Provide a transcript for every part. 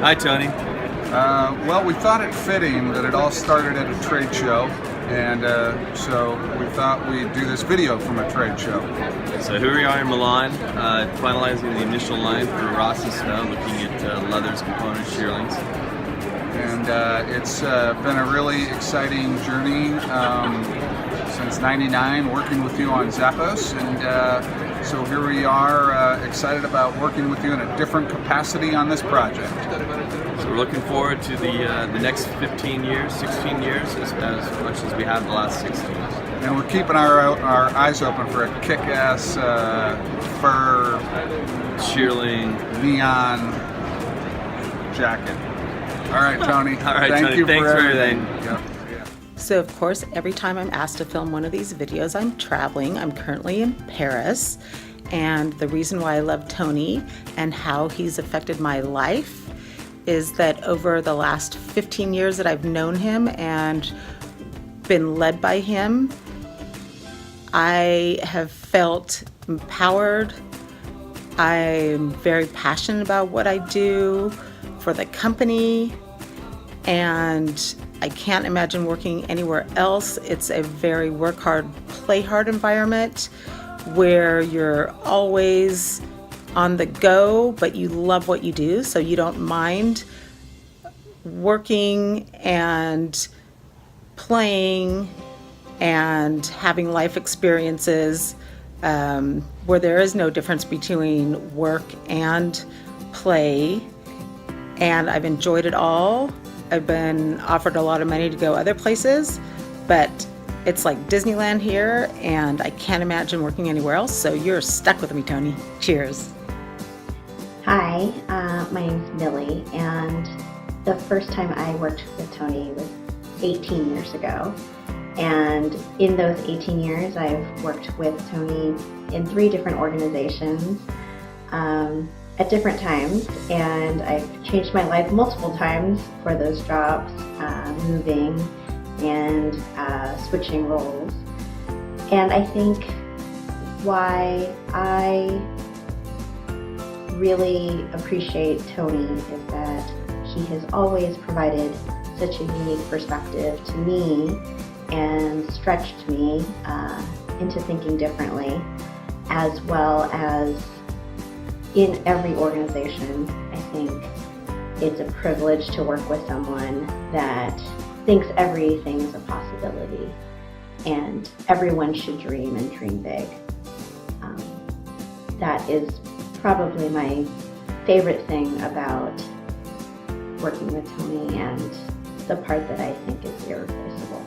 Hi, Tony. Well, we thought it fitting that it all started at a trade show, and so we thought we'd do this video from a trade show. So here we are in Milan, finalizing the initial line for Ross and Snow, looking at leathers, components, shearlings. And it's been a really exciting journey since '99, working with you on Zappos, and so here we are, excited about working with you in a different capacity on this project. So we're looking forward to the next 15 years, 16 years, as much as we have the last 16. And we're keeping our eyes open for a kick-ass fur shearling neon jacket. All right, Tony. All right, Tony. Thanks for everything. Yep. So of course, every time I'm asked to film one of these videos, I'm traveling. I'm currently in Paris, and the reason why I love Tony and how he's affected my life is that over the last 15 years that I've known him and been led by him, I have felt empowered. I'm very passionate about what I do for the company, and I can't imagine working anywhere else. It's a very work hard, play hard environment where you're always on the go, but you love what you do, so you don't mind working and playing and having life experiences where there is no difference between work and play. And I've enjoyed it all. I've been offered a lot of money to go other places, but it's like Disneyland here, and I can't imagine working anywhere else, so you're stuck with me, Tony. Cheers. Hi, my name's Millie, and the first time I worked with Tony was 18 years ago. And in those 18 years, I've worked with Tony in 3 different organizations at different times, and I've changed my life multiple times for those jobs, moving and switching roles. And I think why I really appreciate Tony is that he has always provided such a unique perspective to me and stretched me into thinking differently, as well as in every organization. I think it's a privilege to work with someone that thinks everything is a possibility, and everyone should dream and dream big. That is probably my favorite thing about working with Tony, and the part that I think is irreplaceable.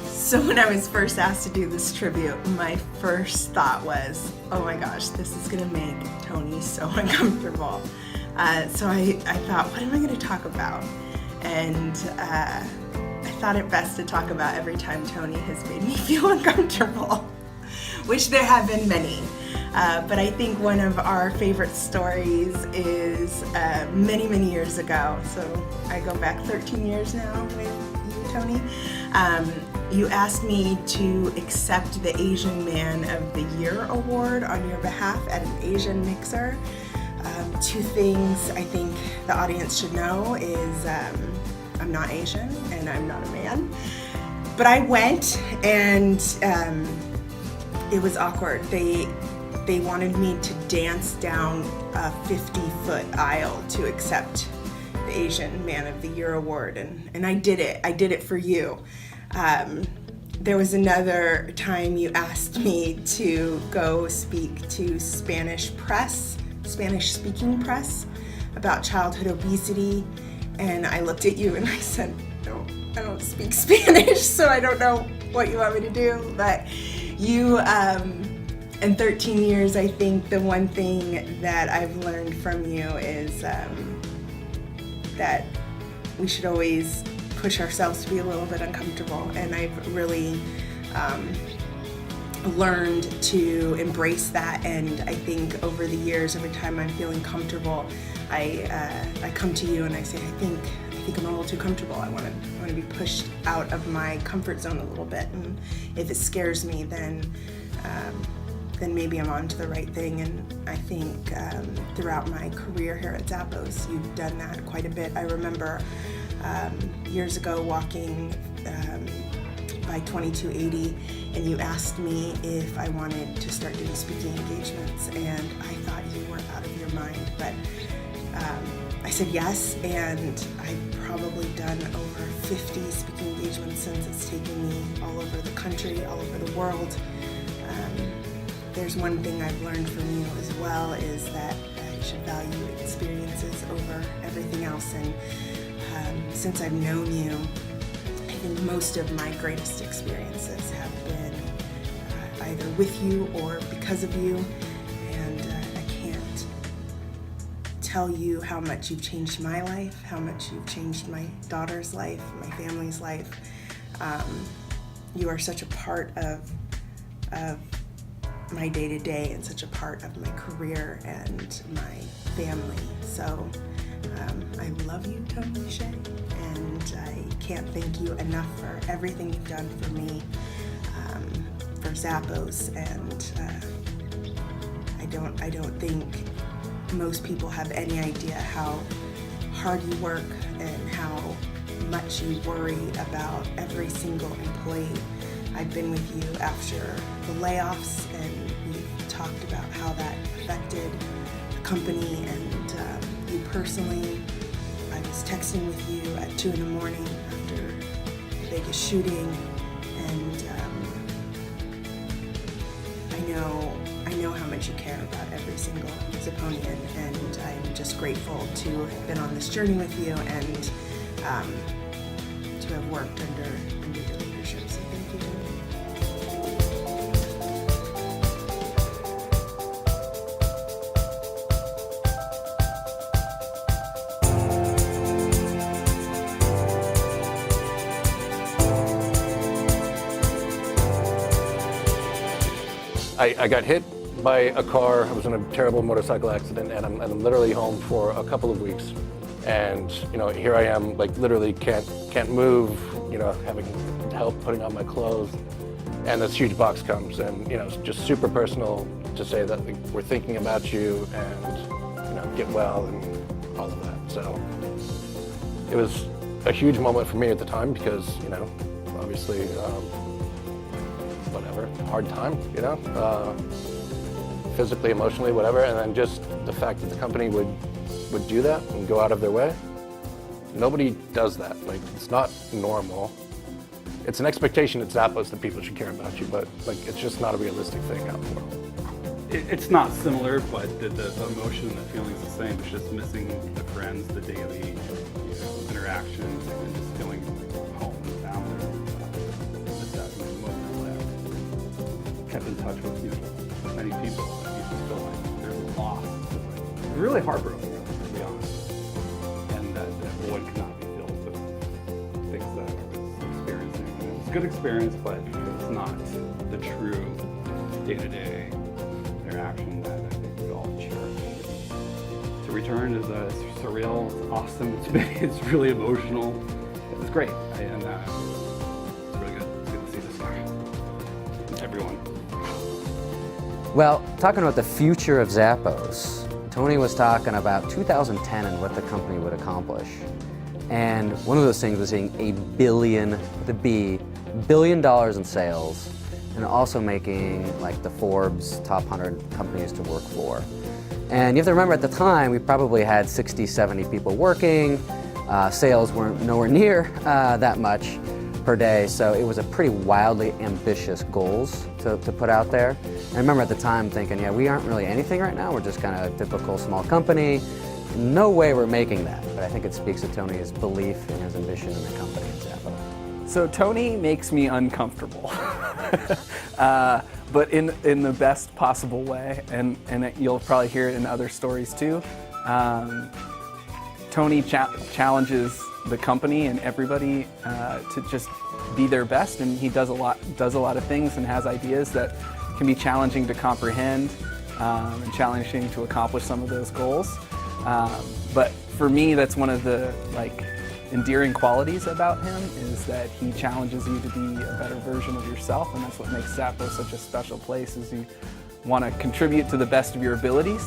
So when I was first asked to do this tribute, my first thought was, oh my gosh, this is gonna make Tony so uncomfortable. So I thought, what am I gonna talk about? And I thought it best to talk about every time Tony has made me feel uncomfortable, which there have been many. But I think one of our favorite stories is many, many years ago. So I go back 13 years now with you, Tony. You asked me to accept the Asian Man of the Year award on your behalf at an Asian mixer. 2 things I think the audience should know is I'm not Asian and I'm not a man. But I went, and it was awkward. They wanted me to dance down a 50-foot aisle to accept the Asian Man of the Year award, and I did it. I did it for you. There was another time you asked me to go speak to Spanish-speaking press about childhood obesity, and I looked at you and I said, no, I don't speak Spanish, so I don't know what you want me to do. But you, in 13 years, I think the one thing that I've learned from you is that we should always push ourselves to be a little bit uncomfortable, and I've really learned to embrace that. And I think over the years, every time I'm feeling comfortable, I come to you and I say, I think I'm a little too comfortable. I want to be pushed out of my comfort zone a little bit, and if it scares me, then then maybe I'm on to the right thing. And I think throughout my career here at Zappos, you've done that quite a bit. I remember years ago walking by 2280, and you asked me if I wanted to start doing speaking engagements, and I thought you were out of your mind, but I said yes, and I've probably done over 50 speaking engagements since. It's taken me all over the country, all over the world. There's one thing I've learned from you as well, is that I should value experiences over everything else, and since I've known you, I think most of my greatest experiences have been either with you or because of you, and I can't tell you how much you've changed my life, how much you've changed my daughter's life, my family's life. You are such a part of my day-to-day and such a part of my career and my family. So I love you, Tony Hsieh, and I can't thank you enough for everything you've done for me, for Zappos, and I don't think most people have any idea how hard you work and how much you worry about every single employee. I've been with you after the layoffs, and we've talked about how that affected the company and you personally. I was texting with you at 2 in the morning after the Vegas shooting, and I know how much you care about every single Zapponian, and I'm just grateful to have been on this journey with you and to have worked under your leadership. So thank you, Tony. I got hit by a car. I was in a terrible motorcycle accident, and I'm literally home for a couple of weeks. And here I am, like literally can't move. Having help putting on my clothes, and this huge box comes, and it's just super personal to say that we're thinking about you, and get well and all of that. So it was a huge moment for me at the time because obviously. Whatever, hard time, physically, emotionally, whatever, and then just the fact that the company would do that and go out of their way. Nobody does that. Like, it's not normal. It's an expectation at Zappos that people should care about you, but it's just not a realistic thing out in the world. It's not similar, but the emotion and the feeling's the same. It's just missing the friends, the daily interactions, and just feeling home and family. Kept in touch with many people, and you just feel like there's a loss. It's really heartbroken, to be honest, and that void cannot be filled with things that I was experiencing. And it was a good experience, but it's not the true day-to-day interaction that I think we all cherish. To return is surreal, it's awesome, it's really emotional. It's great, and it's really good. It's good to see this guy. Everyone. Well, talking about the future of Zappos, Tony was talking about 2010 and what the company would accomplish. And one of those things was seeing $1 billion, with a B, $1 billion in sales, and also making the Forbes top 100 companies to work for. And you have to remember at the time, we probably had 60, 70 people working. Sales weren't nowhere near that much per day, so it was a pretty wildly ambitious goals to put out there. And I remember at the time thinking, yeah, we aren't really anything right now, we're just kind of a typical small company. No way we're making that, but I think it speaks to Tony's belief and his ambition in the company at Zappos. So Tony makes me uncomfortable, but in the best possible way, and you'll probably hear it in other stories too. Tony challenges the company and everybody to just be their best, and he does a lot of things and has ideas that can be challenging to comprehend and challenging to accomplish some of those goals. But for me, that's one of the endearing qualities about him, is that he challenges you to be a better version of yourself, and that's what makes Zappos such a special place. Is you want to contribute to the best of your abilities,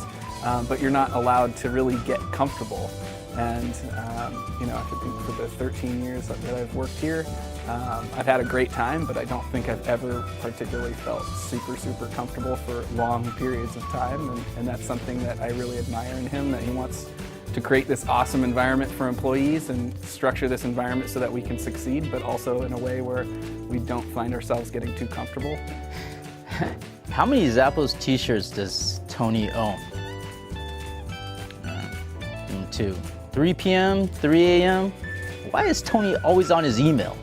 but you're not allowed to really get comfortable. And I think for the 13 years that I've worked here, I've had a great time, but I don't think I've ever particularly felt super, super comfortable for long periods of time. And that's something that I really admire in him, that he wants to create this awesome environment for employees and structure this environment so that we can succeed, but also in a way where we don't find ourselves getting too comfortable. How many Zappos t-shirts does Tony own? 2. 3 p.m., 3 a.m. Why is Tony always on his email?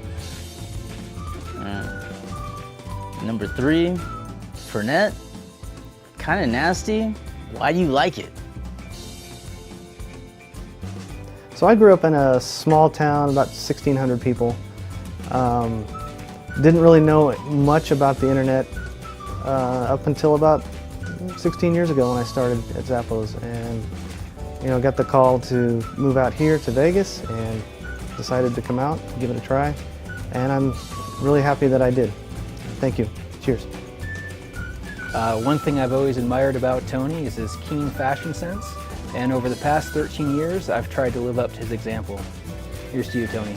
Number 3, Fernet. Kind of nasty. Why do you like it? So I grew up in a small town, about 1,600 people. Didn't really know much about the internet up until about 16 years ago when I started at Zappos, and got the call to move out here to Vegas and decided to come out, give it a try, and I'm really happy that I did. Thank you. Cheers. One thing I've always admired about Tony is his keen fashion sense, and over the past 13 years, I've tried to live up to his example. Here's to you, Tony.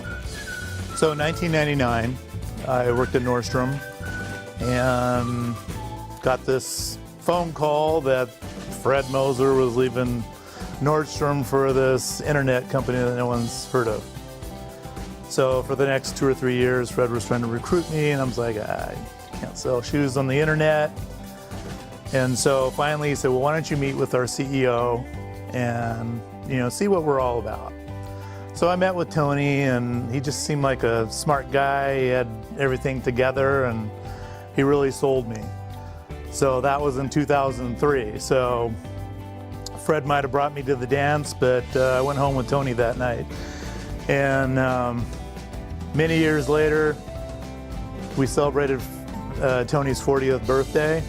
So in 1999, I worked at Nordstrom and got this phone call that Fred Moser was leaving Nordstrom for this internet company that no one's heard of. So for the next 2 or 3 years, Fred was trying to recruit me, and I was like, I can't sell shoes on the internet. And so finally he said, well, why don't you meet with our CEO and see what we're all about. So I met with Tony, and he just seemed like a smart guy. He had everything together, and he really sold me. So that was in 2003. So Fred might have brought me to the dance, but I went home with Tony that night. And many years later, we celebrated Tony's 40th birthday.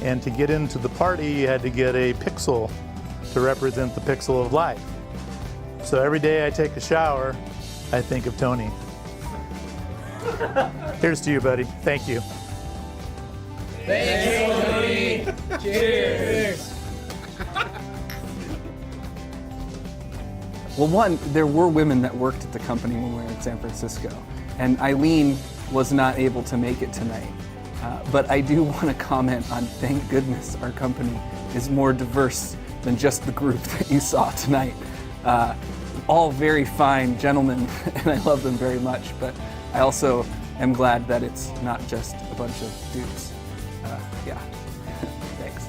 And to get into the party, you had to get a pixel to represent the pixel of life. So every day I take a shower, I think of Tony. Here's to you, buddy. Thank you. Thank you, Tony. Cheers. Well, one, there were women that worked at the company when we were in San Francisco, and Eileen was not able to make it tonight. But I do want to comment on, thank goodness our company is more diverse than just the group that you saw tonight. All very fine gentlemen, and I love them very much, but I also am glad that it's not just a bunch of dudes. Yeah, thanks.